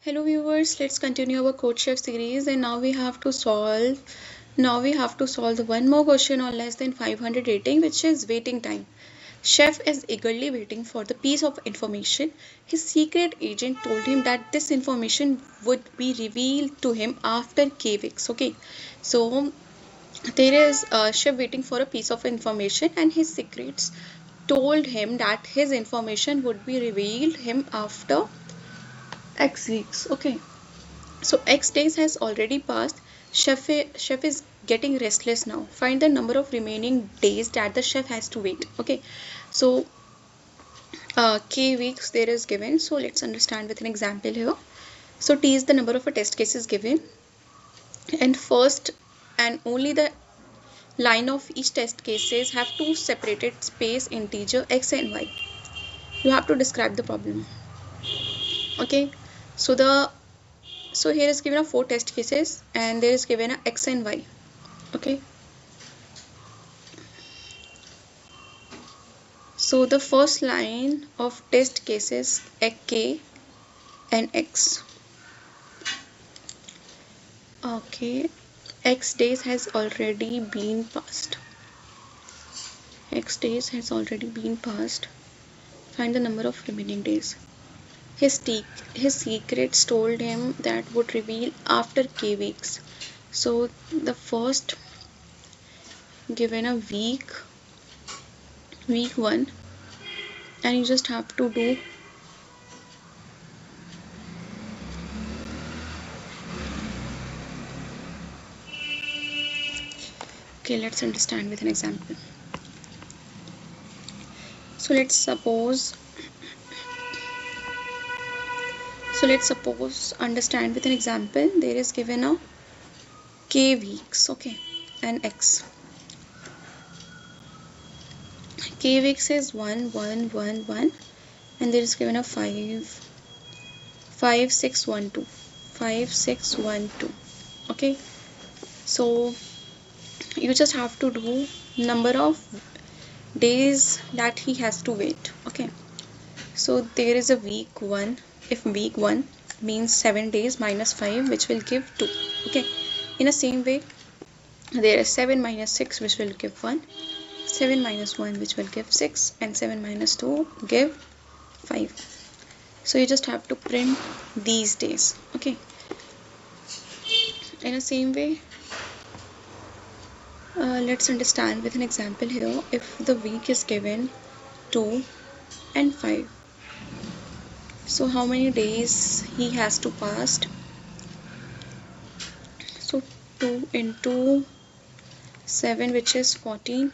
Hello viewers, let's continue our CodeChef series, and now we have to solve one more question on less than 500 rating, which is waiting time. Chef is eagerly waiting for the piece of information. His secret agent told him that this information would be revealed to him after K weeks. Okay, so there is a chef waiting for a piece of information, and his secrets told him that his information would be revealed him after X weeks. Okay, so X days has already passed. Chef is getting restless now. Find the number of remaining days that the chef has to wait. Okay, so K weeks there is given. So let's understand with an example here. So T is the number of a test cases given, and first and only the line of each test cases have two separated space integer x and y. You have to describe the problem. Okay, so here is given a 4 test cases and there is given a x and y. Okay, so the first line of test cases k and x. Okay, x days has already been passed. Find the number of remaining days. His secrets told him that would reveal after k weeks. So the first given a week 1, and you just have to do okay, let's understand with an example. So let's suppose understand with an example. There is given a k weeks, okay, and x. K weeks is 1 1 1 1, and there is given a 5 5 6 1 2 5 6 1 2. Okay, so you just have to do number of days that he has to wait. Okay, so there is a week 1. If week 1 means 7 days minus 5, which will give 2. Okay, in the same way there is 7 minus 6, which will give 1, 7 minus 1, which will give 6, and 7 minus 2 give 5. So you just have to print these days. Okay, in the same way let's understand with an example here. If the week is given 2 and 5, so how many days he has to pass? So 2 into 7, which is 14,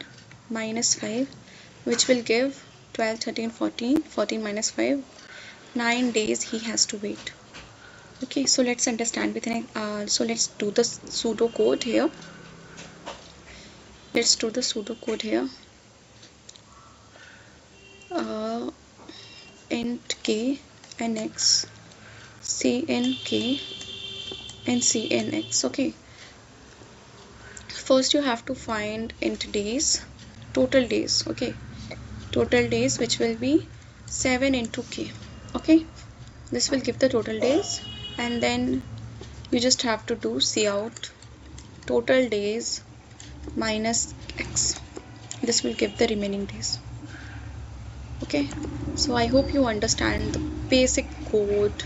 minus 5, which will give 12 13 14. 14 minus 5, 9 days he has to wait. Okay, so let's understand with an so let's do the pseudo code here. Int k and x, cn k and cn x. Okay, first you have to find int days, total days. Okay, total days, which will be 7 into k. Okay, this will give the total days, and then you just have to do cout total days minus x. This will give the remaining days. Okay, so I hope you understand the basic code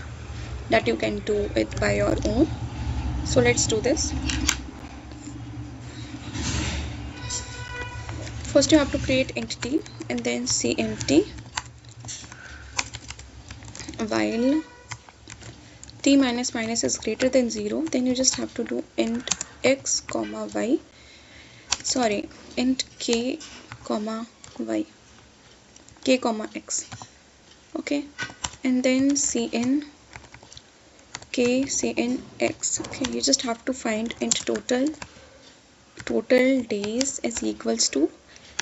that you can do it by your own. So let's do this. First you have to create entity and then cmt while t minus minus is greater than 0. Then you just have to do int x comma y, int k comma y, k comma x. Okay, and then cn k cn x. Okay, you just have to find int total days is equals to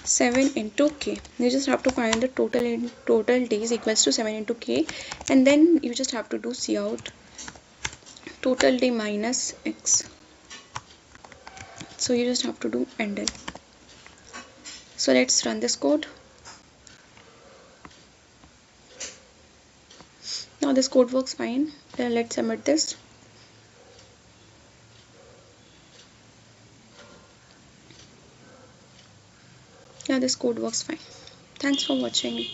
7 into k. You just have to find the total days equals to 7 into k, and then you just have to do cout total day minus x. So you just have to do endl. So let's run this code. Now this code works fine. Then let's submit this. Yeah, this code works fine. Thanks for watching.